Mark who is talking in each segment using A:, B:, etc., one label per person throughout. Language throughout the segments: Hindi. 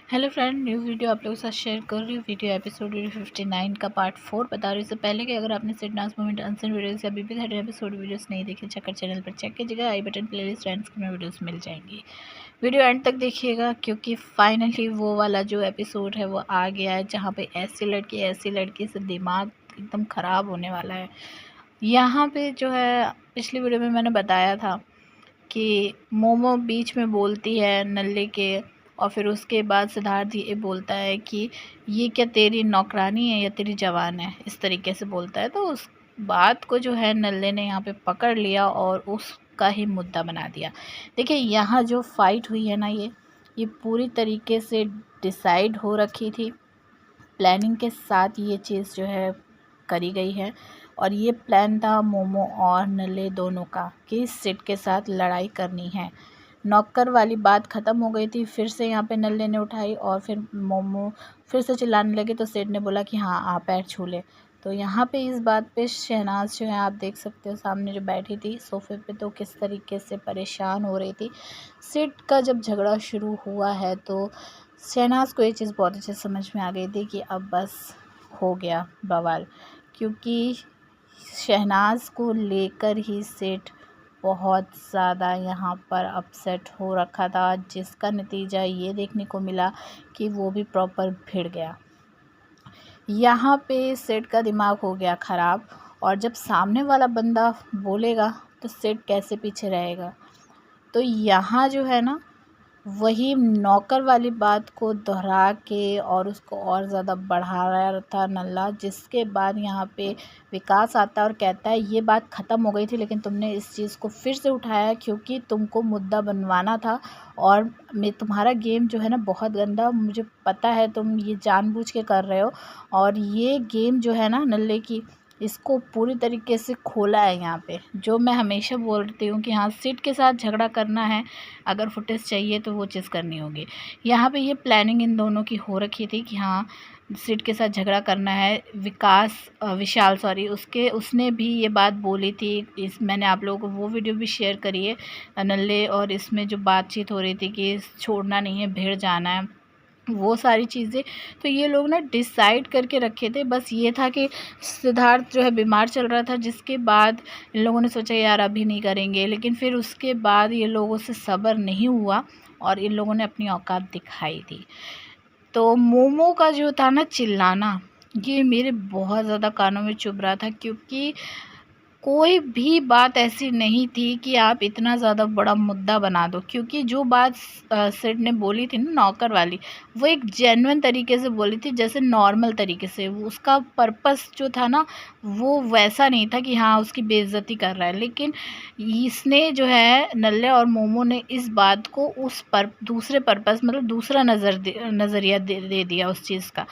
A: हेलो फ्रेंड, न्यू वीडियो आप लोगों के साथ शेयर कर रही हूँ। वीडियो एपिसोड 59 का पार्ट 4 बता रही हूँ। इससे पहले कि अगर आपने सिड डांस मूवमेंट अनसन वीडियोस या अभी भी थर्ड एपिसोड वीडियोस नहीं देखे, चक्कर चैनल पर चेक कीजिएगा। आई बटन प्लेलिस्ट एंड स्क्रीन में वीडियोस मिल जाएंगी। वीडियो एंड तक देखिएगा क्योंकि फाइनली वो वाला जो एपिसोड है वो आ गया है, जहाँ पे ऐसी लड़की से दिमाग एकदम ख़राब होने वाला है। यहाँ पे जो है, पिछली वीडियो में मैंने बताया था कि मोमो बीच में बोलती है नल्ले के, और फिर उसके बाद सिद्धार्थ ये बोलता है कि ये क्या तेरी नौकरानी है या तेरी जवान है, इस तरीके से बोलता है। तो उस बात को जो है नल्ले ने यहाँ पे पकड़ लिया और उसका ही मुद्दा बना दिया। देखिए, यहाँ जो फाइट हुई है ना, ये पूरी तरीके से डिसाइड हो रखी थी, प्लानिंग के साथ ये चीज़ जो है करी गई है। और ये प्लान था मोमो और नल्ले दोनों का कि सिड के साथ लड़ाई करनी है। नौकर वाली बात ख़त्म हो गई थी, फिर से यहाँ पे नल्ले ने उठाई और फिर मोमो फिर से चिल्लाने लगे, तो सिड ने बोला कि हाँ आप पैर छू ले। तो यहाँ पे इस बात पे शहनाज जो है, आप देख सकते हो सामने जो बैठी थी सोफे पे, तो किस तरीके से परेशान हो रही थी। सिड का जब झगड़ा शुरू हुआ है तो शहनाज को ये चीज़ बहुत अच्छे समझ में आ गई थी कि अब बस हो गया बवाल, क्योंकि शहनाज को लेकर ही सिड बहुत ज़्यादा यहाँ पर अपसेट हो रखा था, जिसका नतीजा ये देखने को मिला कि वो भी प्रॉपर भिड़ गया। यहाँ पे सिड का दिमाग हो गया ख़राब, और जब सामने वाला बंदा बोलेगा तो सिड कैसे पीछे रहेगा। तो यहाँ जो है ना, वही नौकर वाली बात को दोहरा के और उसको और ज़्यादा बढ़ा रहा था नल्ला, जिसके बाद यहाँ पे विकास आता है और कहता है ये बात ख़त्म हो गई थी, लेकिन तुमने इस चीज़ को फिर से उठाया क्योंकि तुमको मुद्दा बनवाना था। और मैं तुम्हारा गेम जो है ना बहुत गंदा, मुझे पता है तुम ये जानबूझ के कर रहे हो। और ये गेम जो है ना नल्ले की, इसको पूरी तरीके से खोला है यहाँ पे। जो मैं हमेशा बोलती हूँ कि हाँ, सिड के साथ झगड़ा करना है, अगर फुटेज चाहिए तो वो चीज़ करनी होगी। यहाँ पे ये प्लानिंग इन दोनों की हो रखी थी कि हाँ, सिड के साथ झगड़ा करना है। विशाल सॉरी, उसने भी ये बात बोली थी। मैंने आप लोगों को वो वीडियो भी शेयर करी है, नल्ले और इसमें जो बातचीत हो रही थी कि छोड़ना नहीं है, भिड़ जाना है, वो सारी चीज़ें। तो ये लोग ना डिसाइड करके रखे थे। बस ये था कि सिद्धार्थ जो है बीमार चल रहा था, जिसके बाद इन लोगों ने सोचा यार अभी नहीं करेंगे, लेकिन फिर उसके बाद ये लोगों से सब्र नहीं हुआ और इन लोगों ने अपनी औकात दिखाई दी। तो मोमो का जो था ना चिल्लाना, ये मेरे बहुत ज़्यादा कानों में चुभ रहा था, क्योंकि कोई भी बात ऐसी नहीं थी कि आप इतना ज़्यादा बड़ा मुद्दा बना दो। क्योंकि जो बात सिड ने बोली थी ना नौकर वाली, वो एक जेन्युइन तरीके से बोली थी, जैसे नॉर्मल तरीके से। उसका पर्पस जो था ना, वो वैसा नहीं था कि हाँ उसकी बेइज्जती कर रहा है। लेकिन इसने जो है नल्ले और मोमो ने इस बात को उस पर दूसरे पर्पस, मतलब दूसरा नज़रिया दे दिया उस चीज़ का।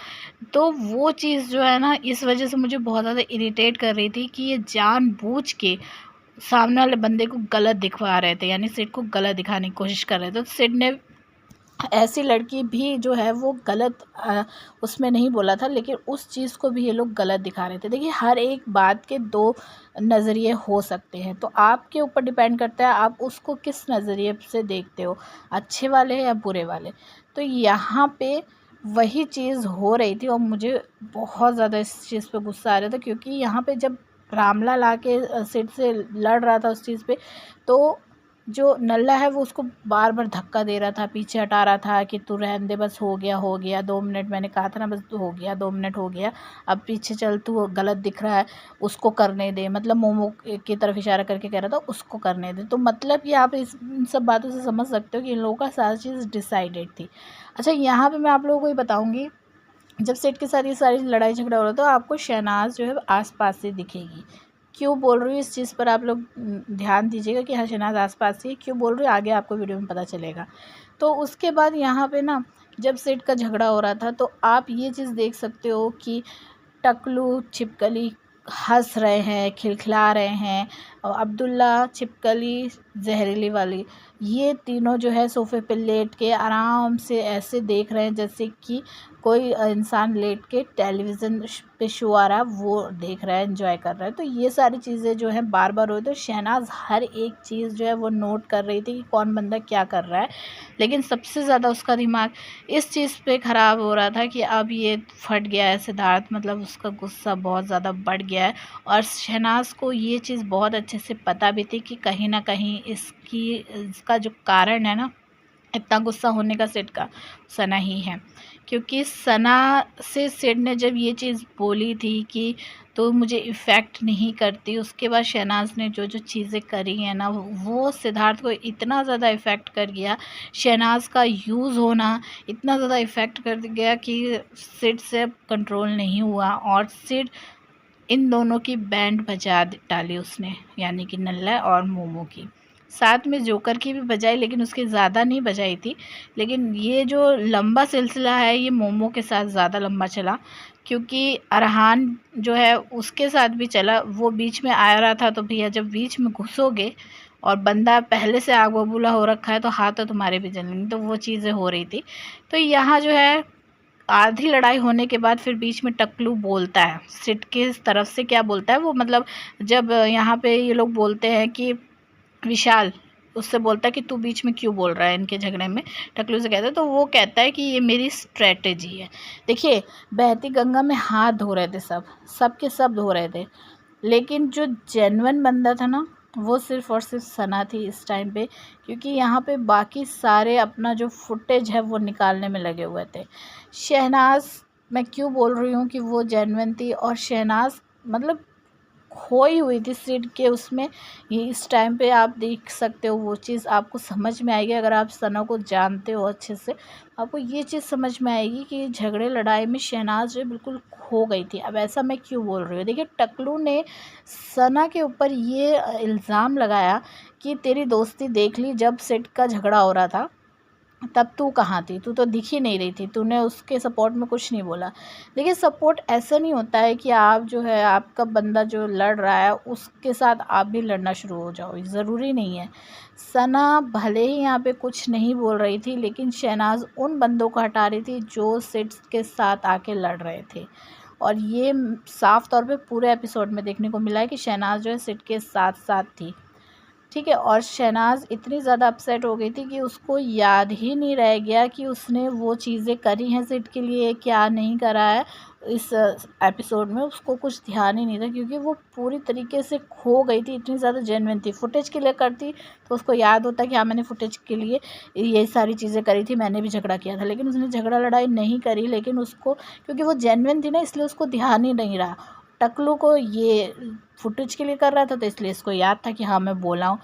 A: तो वो चीज़ जो है ना, इस वजह से मुझे बहुत ज़्यादा इरिटेट कर रही थी कि ये जानबूझ के सामने वाले बंदे को गलत दिखवा रहे थे, यानी सिड को गलत दिखाने की कोशिश कर रहे थे। तो सिड ने ऐसी लड़की भी जो है वो गलत उसमें नहीं बोला था, लेकिन उस चीज़ को भी ये लोग गलत दिखा रहे थे। देखिए, हर एक बात के दो नज़रिए हो सकते हैं, तो आपके ऊपर डिपेंड करता है आप उसको किस नज़रिए से देखते हो, अच्छे वाले या बुरे वाले। तो यहाँ पे वही चीज़ हो रही थी और मुझे बहुत ज़्यादा इस चीज़ पे गुस्सा आ रहा था, क्योंकि यहाँ पे जब रामलाल आके सिड से लड़ रहा था उस चीज़ पे, तो जो नल्ला है वो उसको बार बार धक्का दे रहा था, पीछे हटा रहा था कि तू रहने दे, बस हो गया 2 मिनट, मैंने कहा था ना बस हो गया 2 मिनट हो गया, अब पीछे चल, तू गलत दिख रहा है, उसको करने दे। मतलब मोमो की तरफ इशारा करके कह रहा था उसको करने दे। तो मतलब कि आप इन सब बातों से समझ सकते हो कि इन लोगों का सारी चीज़ डिसाइडेड थी। अच्छा, यहाँ पर मैं आप लोगों को ये बताऊँगी, जब सिड के साथ ये सारी लड़ाई झगड़ा हो रहा है, तो आपको शहनाज जो है आस-पास से दिखेगी। क्यों बोल रही हूँ इस चीज़ पर आप लोग ध्यान दीजिएगा कि हाँ, शहनाज आस-पास से क्यों बोल रही हूँ, आगे आपको वीडियो में पता चलेगा। तो उसके बाद यहाँ पे ना, जब सिड का झगड़ा हो रहा था, तो आप ये चीज़ देख सकते हो कि टकलू, छिपकली हँस रहे हैं, खिलखिला रहे हैं, और अब्दुल्ला, छिपकली, जहरीली वाली ये तीनों जो है सोफ़े पे लेट के आराम से ऐसे देख रहे हैं जैसे कि कोई इंसान लेट के टेलीविज़न पे शो आ रहा है वो देख रहा है, एंजॉय कर रहा है। तो ये सारी चीज़ें जो हैं बार बार हो रही, तो शहनाज हर एक चीज़ जो है वो नोट कर रही थी कि कौन बंदा क्या कर रहा है। लेकिन सबसे ज़्यादा उसका दिमाग इस चीज़ पे ख़राब हो रहा था कि अब ये फट गया है सिद्धार्थ, मतलब उसका गुस्सा बहुत ज़्यादा बढ़ गया है। और शहनाज को ये चीज़ बहुत अच्छे से पता भी थी कि कहीं ना कहीं इसका जो कारण है ना इतना गुस्सा होने का सिड का, सना ही है। क्योंकि सना से सिड ने जब ये चीज़ बोली थी कि तो मुझे इफ़ेक्ट नहीं करती, उसके बाद शहनाज ने जो जो चीज़ें करी हैं ना वो सिद्धार्थ को इतना ज़्यादा इफ़ेक्ट कर गया। शहनाज का यूज़ होना इतना ज़्यादा इफ़ेक्ट कर गया कि सिड से कंट्रोल नहीं हुआ और सिड इन दोनों की बैंड बजा डाली उसने, यानी कि नल्ला और मोमो की। साथ में जोकर की भी बजाई, लेकिन उसकी ज़्यादा नहीं बजाई थी। लेकिन ये जो लंबा सिलसिला है ये मोमो के साथ ज़्यादा लंबा चला, क्योंकि अरहान जो है उसके साथ भी चला। वो बीच में आ रहा था तो भैया जब बीच में घुसोगे और बंदा पहले से आग बबूला हो रखा है तो हाथ तो तुम्हारे भी जलेंगे, तो वो चीज़ें हो रही थी। तो यहाँ जो है आधी लड़ाई होने के बाद फिर बीच में टकलू बोलता है, सिट की तरफ से क्या बोलता है वो, मतलब जब यहाँ पे ये लोग बोलते हैं कि विशाल उससे बोलता है कि तू बीच में क्यों बोल रहा है इनके झगड़े में, टकलू से कहता है, तो वो कहता है कि ये मेरी स्ट्रेटेजी है। देखिए बहती गंगा में हाथ धो रहे थे सब के सब धो रहे थे, लेकिन जो जेन्युइन बंदा था ना वो सिर्फ़ और सिर्फ सना थी इस टाइम पे, क्योंकि यहाँ पे बाकी सारे अपना जो फुटेज है वो निकालने में लगे हुए थे। शहनाज, मैं क्यों बोल रही हूँ कि वो जेन्युइन थी, और शहनाज मतलब खोई हुई थी सिड के उसमें। ये इस टाइम पे आप देख सकते हो, वो चीज़ आपको समझ में आएगी अगर आप सना को जानते हो अच्छे से। आपको ये चीज़ समझ में आएगी कि झगड़े लड़ाई में शहनाज जो है बिल्कुल खो गई थी। अब ऐसा मैं क्यों बोल रही हूँ, देखिए टकलू ने सना के ऊपर ये इल्ज़ाम लगाया कि तेरी दोस्ती देख ली जब सिड का झगड़ा हो रहा था तब तू कहाँ थी, तू तो दिख ही नहीं रही थी, तूने उसके सपोर्ट में कुछ नहीं बोला। देखिए सपोर्ट ऐसा नहीं होता है कि आप जो है आपका बंदा जो लड़ रहा है उसके साथ आप भी लड़ना शुरू हो जाओ, ज़रूरी नहीं है। सना भले ही यहाँ पे कुछ नहीं बोल रही थी, लेकिन शहनाज उन बंदों को हटा रही थी जो सिड्स के साथ आके लड़ रहे थे। और ये साफ तौर पे पूरे एपिसोड में देखने को मिला है कि शहनाज जो है सिड के साथ साथ थी, ठीक है। और शहनाज इतनी ज़्यादा अपसेट हो गई थी कि उसको याद ही नहीं रह गया कि उसने वो चीज़ें करी हैं सिड के लिए, क्या नहीं करा है। इस एपिसोड में उसको कुछ ध्यान ही नहीं था, क्योंकि वो पूरी तरीके से खो गई थी, इतनी ज़्यादा जेन्युइन थी। फुटेज के लिए करती तो उसको याद होता कि हाँ मैंने फुटेज के लिए ये सारी चीज़ें करी थी, मैंने भी झगड़ा किया था, लेकिन उसने झगड़ा लड़ाई नहीं करी। लेकिन उसको क्योंकि वो जेन्युइन थी ना, इसलिए उसको ध्यान ही नहीं रहा। टकलू को ये फुटेज के लिए कर रहा था तो इसलिए इसको याद था कि हाँ मैं बोला हूँ।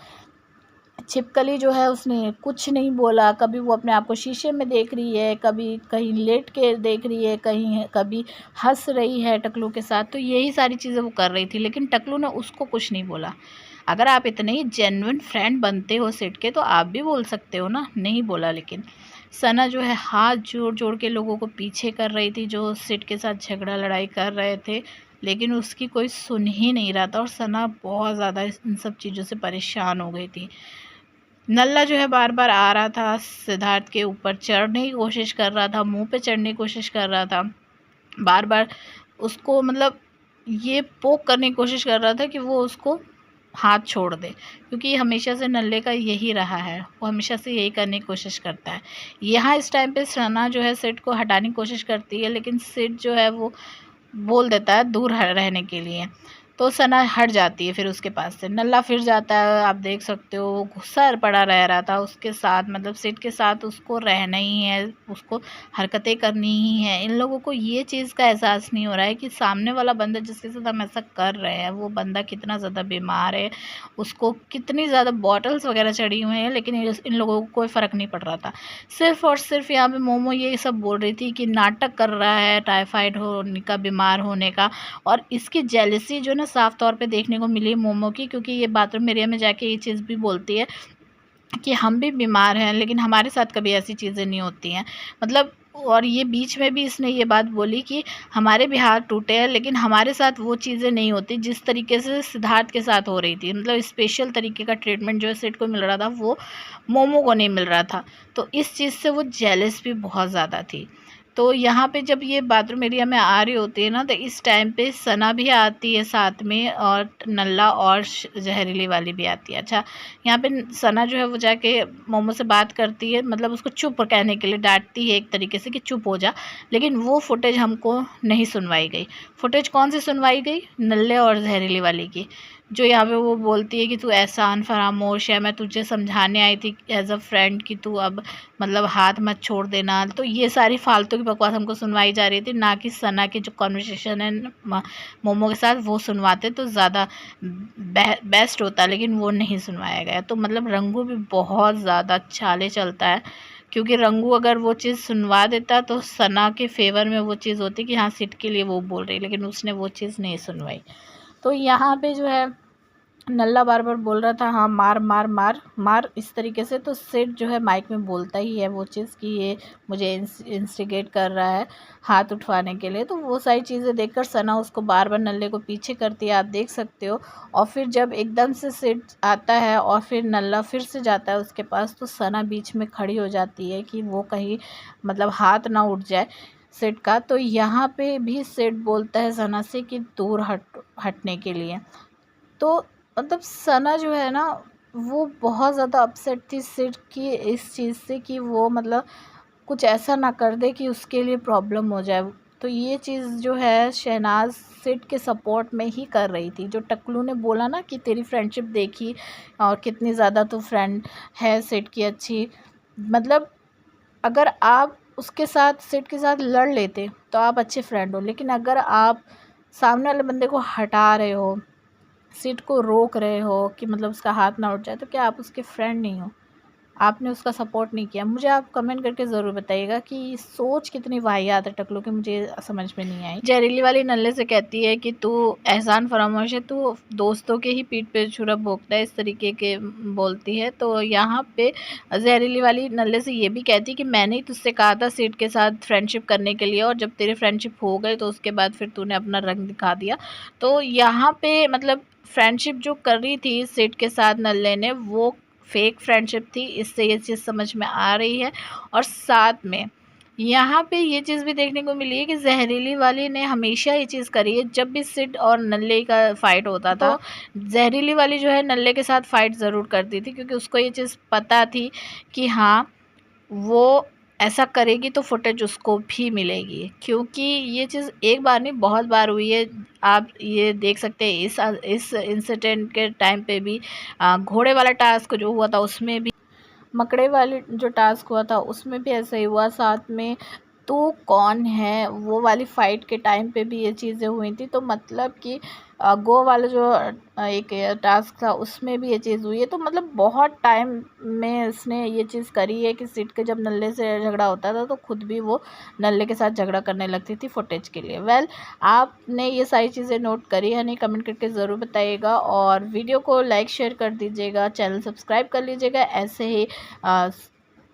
A: छिपकली जो है उसने कुछ नहीं बोला, कभी वो अपने आप को शीशे में देख रही है, कभी कहीं लेट के देख रही है, कहीं कभी हंस रही है टकलू के साथ। तो यही सारी चीज़ें वो कर रही थी, लेकिन टकलू ने उसको कुछ नहीं बोला। अगर आप इतने ही जेन्युइन फ्रेंड बनते हो सिड के तो आप भी बोल सकते हो ना, नहीं बोला। लेकिन सना जो है हाथ जोड़ जोड़ के लोगों को पीछे कर रही थी जो सिड के साथ झगड़ा लड़ाई कर रहे थे, लेकिन उसकी कोई सुन ही नहीं रहा था। और सना बहुत ज़्यादा इन सब चीज़ों से परेशान हो गई थी। नल्ला जो है बार बार आ रहा था, सिद्धार्थ के ऊपर चढ़ने की कोशिश कर रहा था, मुंह पे चढ़ने की कोशिश कर रहा था, बार बार उसको मतलब ये पोक करने की कोशिश कर रहा था कि वो उसको हाथ छोड़ दे, क्योंकि हमेशा से नल्ले का यही रहा है, वो हमेशा से यही करने की कोशिश करता है। यहाँ इस टाइम पे सना जो है सिड को हटाने की कोशिश करती है, लेकिन सिड जो है वो बोल देता है दूर रहने के लिए, तो सना हट जाती है। फिर उसके पास से नल्ला फिर जाता है, आप देख सकते हो गुस्सा पड़ा रह रहा था उसके साथ, मतलब सिड के साथ उसको रहना ही है, उसको हरकतें करनी ही है। इन लोगों को ये चीज़ का एहसास नहीं हो रहा है कि सामने वाला बंदा जिसके साथ हम ऐसा कर रहे हैं वो बंदा कितना ज़्यादा बीमार है, उसको कितनी ज़्यादा बॉटल्स वगैरह चढ़ी हुई हैं, लेकिन इन लोगों को कोई फ़र्क नहीं पड़ रहा था। सिर्फ़ और सिर्फ यहाँ पे मोमो ये सब बोल रही थी कि नाटक कर रहा है टाइफाइड होने का, बीमार होने का। और इसकी जेलसी जो ना साफ तौर पे देखने को मिली मोमो की, क्योंकि ये बाथरूम एरिया में जाके ये चीज़ भी बोलती है कि हम भी बीमार हैं लेकिन हमारे साथ कभी ऐसी चीज़ें नहीं होती हैं। मतलब और ये बीच में भी इसने ये बात बोली कि हमारे भी हाथ टूटे हैं, लेकिन हमारे साथ वो चीज़ें नहीं होती जिस तरीके से सिद्धार्थ के साथ हो रही थी। मतलब स्पेशल तरीके का ट्रीटमेंट जो है सिड को मिल रहा था, वो मोमो को नहीं मिल रहा था। तो इस चीज़ से वो जेलस भी बहुत ज़्यादा थी। तो यहाँ पे जब ये बाथरूम एरिया में आ रही होती है ना, तो इस टाइम पे सना भी आती है साथ में, और नल्ला और जहरीली वाली भी आती है। अच्छा, यहाँ पे सना जो है वो जाके मोमो से बात करती है, मतलब उसको चुप कहने के लिए डांटती है एक तरीके से कि चुप हो जा, लेकिन वो फुटेज हमको नहीं सुनवाई गई। फुटेज कौन सी सुनवाई गई? नल्ले और जहरीली वाली की, जो यहाँ पे वो बोलती है कि तू एहसान फरामोश है, मैं तुझे समझाने आई थी एज अ फ्रेंड कि तू अब मतलब हाथ मत छोड़ देना। तो ये सारी फालतू की बकवास हमको सुनवाई जा रही थी, ना कि सना की जो कॉन्वर्सेशन है मोमो के साथ वो सुनवाते तो ज़्यादा बेस्ट होता, लेकिन वो नहीं सुनवाया गया। तो मतलब रंगू भी बहुत ज़्यादा चाले चलता है, क्योंकि रंगू अगर वो चीज़ सुनवा देता तो सना के फेवर में वो चीज़ होती कि हाँ सिट के लिए वो बोल रही, लेकिन उसने वो चीज़ नहीं सुनवाई। तो यहाँ पे जो है नल्ला बार बार बोल रहा था हाँ मार मार मार मार इस तरीके से, तो सिड जो है माइक में बोलता ही है वो चीज़ कि ये मुझे इंस्टिगेट कर रहा है हाथ उठवाने के लिए। तो वो सारी चीज़ें देखकर सना उसको बार बार नल्ले को पीछे करती है, आप देख सकते हो। और फिर जब एकदम से सिड आता है और फिर नल्ला फिर से जाता है उसके पास, तो सना बीच में खड़ी हो जाती है कि वो कहीं मतलब हाथ ना उठ जाए सिड का। तो यहाँ पे भी सिड बोलता है सना से कि दूर हटने के लिए। तो मतलब सना जो है ना, वो बहुत ज़्यादा अपसेट थी सिड की इस चीज़ से कि वो मतलब कुछ ऐसा ना कर दे कि उसके लिए प्रॉब्लम हो जाए। तो ये चीज़ जो है शहनाज सिड के सपोर्ट में ही कर रही थी। जो टकलू ने बोला ना कि तेरी फ्रेंडशिप देखी और कितनी ज़्यादा तू फ्रेंड है सिड की अच्छी, मतलब अगर आप उसके साथ सिड के साथ लड़ लेते तो आप अच्छे फ्रेंड हो, लेकिन अगर आप सामने वाले बंदे को हटा रहे हो, सीट को रोक रहे हो कि मतलब उसका हाथ ना उठ जाए, तो क्या आप उसके फ्रेंड नहीं हो? आपने उसका सपोर्ट नहीं किया। मुझे आप कमेंट करके ज़रूर बताइएगा कि सोच कितनी वाहियात है टकलू की, मुझे समझ में नहीं आई। जहरीली वाली नल्ले से कहती है कि तू एहसान फरामोश है, तू दोस्तों के ही पीठ पे छुरा भोंकता है, इस तरीके के बोलती है। तो यहाँ पे जहरीली वाली नल्ले से ये भी कहती है कि मैंने ही तुझसे कहा था सीट के साथ फ्रेंडशिप करने के लिए, और जब तेरी फ्रेंडशिप हो गई तो उसके बाद फिर तूने अपना रंग दिखा दिया। तो यहाँ पे मतलब फ्रेंडशिप जो कर रही थी सिड के साथ नल्ले ने, वो फेक फ्रेंडशिप थी, इससे ये चीज़ समझ में आ रही है। और साथ में यहाँ पे ये चीज़ भी देखने को मिली है कि जहरीली वाली ने हमेशा ये चीज़ करी है, जब भी सिड और नल्ले का फ़ाइट होता था तो जहरीली वाली जो है नल्ले के साथ फ़ाइट ज़रूर करती थी, क्योंकि उसको ये चीज़ पता थी कि हाँ वो ऐसा करेगी तो फुटेज उसको भी मिलेगी, क्योंकि ये चीज़ एक बार नहीं बहुत बार हुई है। आप ये देख सकते हैं इस इंसिडेंट के टाइम पे भी घोड़े वाला टास्क जो हुआ था उसमें भी, मकड़े वाले जो टास्क हुआ था उसमें भी ऐसा ही हुआ। साथ में तू कौन है वो वाली फ़ाइट के टाइम पे भी ये चीज़ें हुई थी। तो मतलब कि गो वाला जो एक टास्क था उसमें भी ये चीज़ हुई है। तो मतलब बहुत टाइम में इसने ये चीज़ करी है कि सिड के जब नल्ले से झगड़ा होता था तो खुद भी वो नल्ले के साथ झगड़ा करने लगती थी फुटेज के लिए। वेल, आपने ये सारी चीज़ें नोट करी है नहीं? कमेंट करके ज़रूर बताइएगा, और वीडियो को लाइक शेयर कर दीजिएगा, चैनल सब्सक्राइब कर लीजिएगा ऐसे ही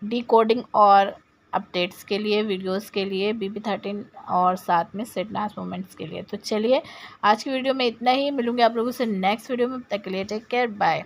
A: डिकोडिंग और अपडेट्स के लिए, वीडियोस के लिए, BB13 और साथ में सिडनास मोमेंट्स के लिए। तो चलिए आज की वीडियो में इतना ही, मिलूंगी आप लोगों से नेक्स्ट वीडियो में। तब तक के लिए टेक केयर, बाय।